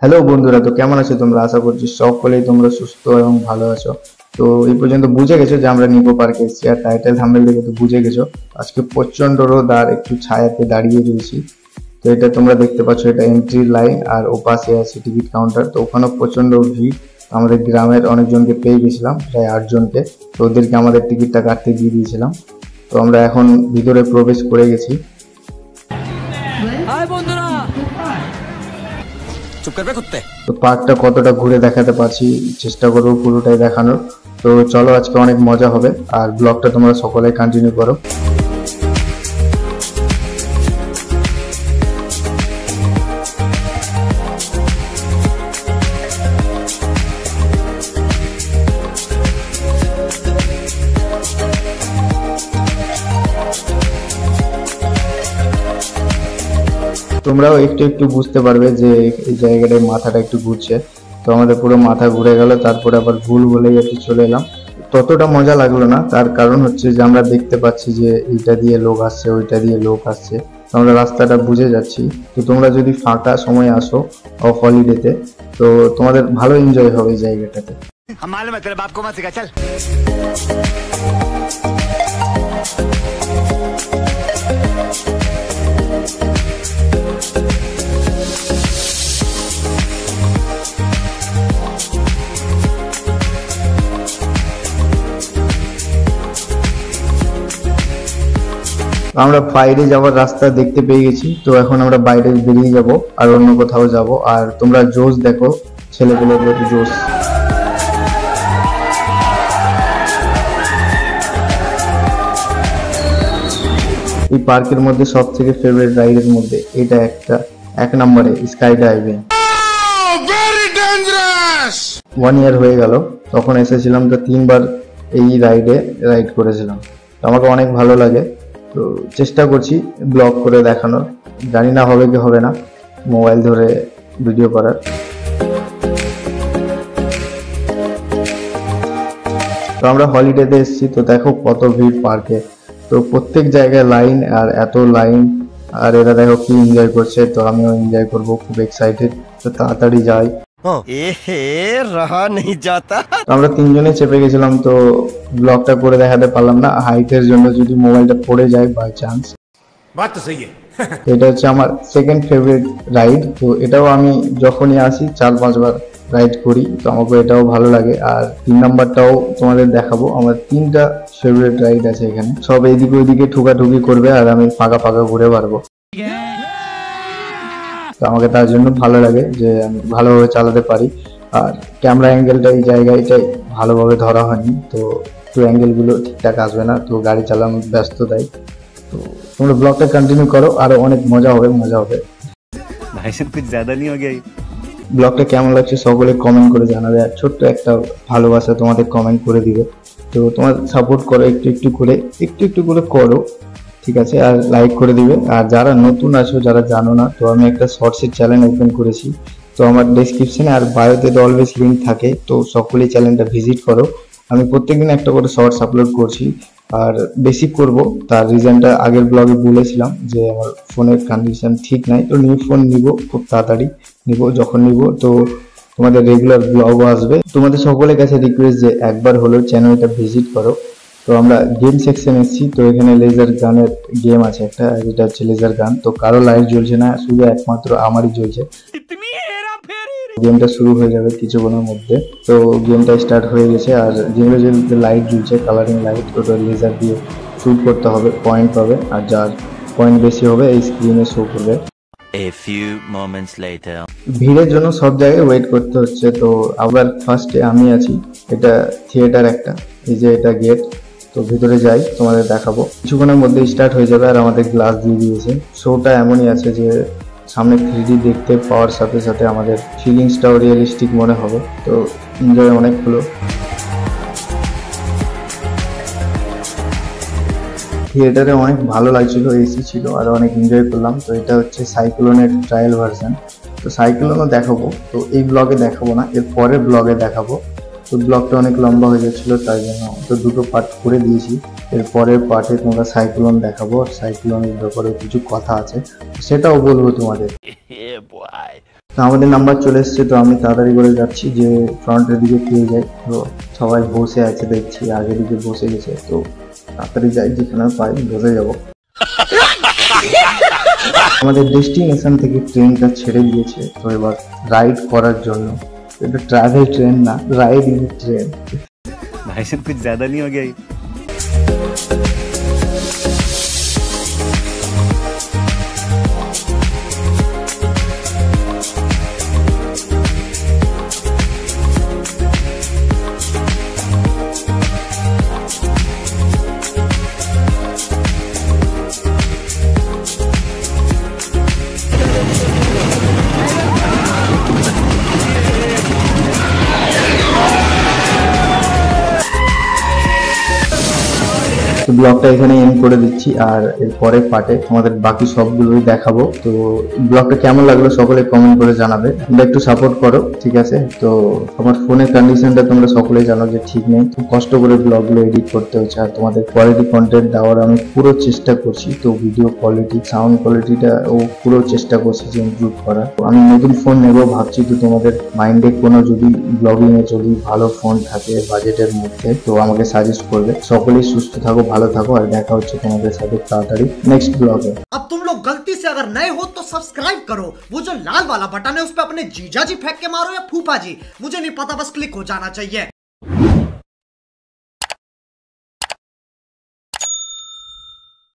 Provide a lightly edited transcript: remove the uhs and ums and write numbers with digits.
Hello বন্ধুরা, তো কেমন আছো তোমরা? আশা করছি সকলেই তোমরা সুস্থ এবং ভালো আছো। তো এই পর্যন্ত বুঝে গেছো যে আমরা নিকো পার্কে এসেছি, আর টাইটেল থাম্বনেল দেখে তো বুঝে গেছো আজকে প্রচন্ড রোদ আর একটু ছায়াতে দাঁড়িয়ে রয়েছি। তো এটা তোমরা দেখতে পাচ্ছ, এটা এন্ট্রি লাইন আর ওপাশে আছে টিকিট কাউন্টার। তো ওখানে প্রচন্ড ভিড়। আমাদের গ্রামের অনেকজনকে পেয়ে গেছিলাম, প্রায় 8 জনকে। তো ওদেরকে আমাদের টিকিটটা কাটতে দিয়ে দিয়েছিলাম। তো আমরা এখন ভিতরে প্রবেশ করে গেছি। তো পার্কটা কতটা ঘুরে দেখাতে পারছি চেষ্টা করবো পুরোটাই দেখানোর। তো চলো, আজকে অনেক মজা হবে, আর ব্লগটা তোমরা সকলে কন্টিনিউ করো। তোমরাও একটু একটু বুঝতে পারবে যে এই জায়গাটায় মাথাটা একটু ঘুরছে। তো আমাদের পুরো মাথা ঘুরে গেল, তারপরে আবার ভুল বলেই একটু চলে এলাম। ততটা মজা লাগলো না, তার কারণ হচ্ছে যে আমরা দেখতে পাচ্ছি যে এইটা দিয়ে লোক আসছে, ওইটা দিয়ে লোক আসছে। তো আমরা রাস্তাটা বুঝে যাচ্ছি। তো তোমরা যদি ফাঁকা সময় আসো অফ হলিডেতে, তো তোমাদের ভালো এনজয় হবে এই জায়গাটাতে। আমরা বাইরে যাওয়ার রাস্তা দেখতে পেয়ে গেছি। তো এখন আমরা বাইরে বেরিয়ে যাব আর অন্য কোথাও যাব। আর তোমরা জোশ দেখো, ছেলেগুলোর জোশ। এই পার্কের মধ্যে সব থেকে ফেভারিট রাইডের মধ্যে এটা একটা, 1 নম্বরে স্কাই ডাইভিং। 1 ইয়ার হয়ে গেল, তখন এসেছিলাম। তো 3বার এই রাইড করেছিলাম। তো আমাকে অনেক ভালো লাগে। তো চেষ্টা করছি ব্লগ করে দেখানোর, জানি না হবে কি হবে না মোবাইল ধরে ভিডিও করার। তো আমরা হলিডেতে এসেছি, তো দেখো কত ভিড় পার্কে। তো প্রত্যেক জায়গায় লাইন, আর এত লাইন, আর এরা দেখো কি এনজয় করছে। তো আমিও এনজয় করব, খুব এক্সাইটেড। তো তাড়াতাড়ি যাই। আমরা 3জনে চেপে গেছিলাম। তো ব্লগটা করে দেখাতে পারলাম না হাইটের জন্য, যদি মোবাইলটা পড়ে যায় বাই চান্স। এটা হচ্ছে আমার সেকেন্ড ফেভারিট রাইড। তো এটাও আমি যখনই আসি 4-5 বার রাইড করি। তো আমাকে এটাও ভালো লাগে। আর 3 নাম্বারটাও তোমাদের দেখাবো। আমার 3টা ফেভারিট রাইড আছে এখানে। সব এইদিকে ওইদিকে ঠুকাঠুকি করবে, আর আমি ফাঁকা ফাঁকা ঘুরে পারবো। তো আমাকে তার জন্য ভালো লাগে যে আমি ভালোভাবে চালাতে পারি। আর ক্যামেরা অ্যাঙ্গেলটা এই জায়গাটাই ভালোভাবে ধরা হয়নি, তো একটু অ্যাঙ্গেলগুলো ঠিকঠাক আসবে না। তো গাড়ি চালানোর ব্যস্ততাই। তো তোমরা ব্লগটা কন্টিনিউ করো, আরো অনেক মজা হবে। ব্লগটা কেমন লাগছে সকলে কমেন্ট করে জানাবে। আর ছোট্ট একটা ভালোবাসা তোমাদের কমেন্ট করে দিবে। তো তোমার সাপোর্ট করো, একটু একটু করে করো, ঠিক আছে? আর লাইক করে দিবে। আর যারা নতুন আছো, যারা জানো না, তো আমি একটা শর্টসের চ্যানেল ওপেন করেছি। তো আমার ডেসক্রিপশনে আর বায়োতে তো অলওয়েজ লিঙ্ক থাকে। তো সকলেই চ্যানেলটা ভিজিট করো। আমি প্রত্যেকদিন একটা করে শর্টস আপলোড করছি, আর বেশি করব। তার রিজনটা আগের ব্লগে বলেছিলাম যে আমার ফোনের কন্ডিশন ঠিক নাই। তো নিউ ফোন নিব, খুব তাড়াতাড়ি নিব। যখন নিব তো তোমাদের রেগুলার ব্লগও আসবে। তোমাদের সকলের কাছে রিকোয়েস্ট যে একবার হলেও চ্যানেলটা ভিজিট করো। তো আমরা গেম সেকশন এসেছি। তো এখানে লেজার গানের গেম আছে একটা, যেটা হচ্ছে লেজার গান। তো কারো লাইট জ্বলছে না, শুধু একমাত্র আমারই জ্বলছে। গেমটা শুরু হয়ে যাবে কিছুক্ষণের মধ্যে। তো গেমটা স্টার্ট হয়ে গেছে। আর যেগুলো যেগুলো লাইট জ্বলছে, কালারিং লাইট, ওটা লেজার দিয়ে শুট করতে হবে, পয়েন্ট পাবে। আর যার পয়েন্ট বেশি হবে এই স্ক্রিনে শো করবে। A few moments later. ভিড়ের জন্য সব জায়গায় ওয়েট করতে হচ্ছে। তো আবার ফার্স্টে আমি আছি। এটা থিয়েটার একটা, এই যে এটা গেট। তো ভিতরে যাই, তোমাদের দেখাবো। কিছুক্ষণের মধ্যে স্টার্ট হয়ে যাবে। আর আমাদের গ্লাস দিয়ে দিয়েছে। শোটা এমনই আছে যে সামনে 3D দেখতে পাওয়ার সাথে সাথে আমাদের ফিলিংসটাও রিয়েলিস্টিক মনে হবে। তো এনজয় অনেক হলো। থিয়েটারে অনেক ভালো লাগছিল, এসি ছিল, আর অনেক এনজয় করলাম। তো এটা হচ্ছে সাইক্লোনের ট্রায়াল ভার্সন। তো সাইক্লোনও দেখাবো, তো এই ব্লগে দেখাবো না, এর পরের ব্লগে দেখাবো। তো ব্লগটা অনেক লম্বা হয়ে যাচ্ছিলো, তাই জন্য তো 2টো পার্ট করে দিয়েছি। এর পরের পার্টে তোমরা সাইক্লোন দেখাবো। আর সাইক্লোনের ব্যাপারে কিছু কথা আছে, সেটাও বলবো তোমাদের। তো আমাদের নাম্বার চলে এসছে, তো আমি তাড়াতাড়ি করে যাচ্ছি যে ফ্রন্টের দিকে পেয়ে যাই। তো সবাই বসে আছে দেখছি, আগের দিকে বসে গেছে, তো তাড়াতাড়ি যাই, যেখানে পাই বসে যাব। আমাদের ডেস্টিনেশন থেকে ট্রেনটা ছেড়ে দিয়েছে, তো এবার রাইড করার জন্য। এটা ট্রাভেল ট্রেন না, রাইড ইন ট্রেন। भाई साहब कुछ ज्यादा नहीं हो गया ये? তো ব্লগটা এখানে এন্ড করে দিচ্ছি, আর এর পরের পার্টে তোমাদের বাকি সবগুলোই দেখাবো। তো ব্লগটা কেমন লাগলো সকলে কমেন্ট করে জানাবে, তোমরা একটু সাপোর্ট করো, ঠিক আছে? তো আমার ফোনের কন্ডিশনটা তোমরা সকলেই জানো যে ঠিক নেই, খুব কষ্ট করে ব্লগগুলো এডিট করতে হচ্ছে, আর তোমাদের কোয়ালিটি কন্টেন্ট দেওয়ার আমি পুরো চেষ্টা করছি। তো ভিডিও কোয়ালিটি, সাউন্ড কোয়ালিটিটা ও পুরো চেষ্টা করছি যে ইমপ্রুভ করার। তো আমি নতুন ফোন নেবো ভাবছি, তো তোমাদের মাইন্ডে কোনো যদি ব্লগিং এ যদি ভালো ফোন থাকে বাজেটের মধ্যে, তো আমাকে সাজেস্ট করবে। সকলেই সুস্থ থাকো, ভালো থাকো, আর দেখা হচ্ছে তোমাদের সাথে তাড়াতাড়ি নেক্সট ব্লগে। अब तुम लोग गलती से अगर नए हो तो सब्सक्राइब करो, वो जो लाल वाला बटन है उस पर अपने जीजा जी फेंक के मारो या फूफा जी, मुझे नहीं पता, बस क्लिक हो जाना चाहिए।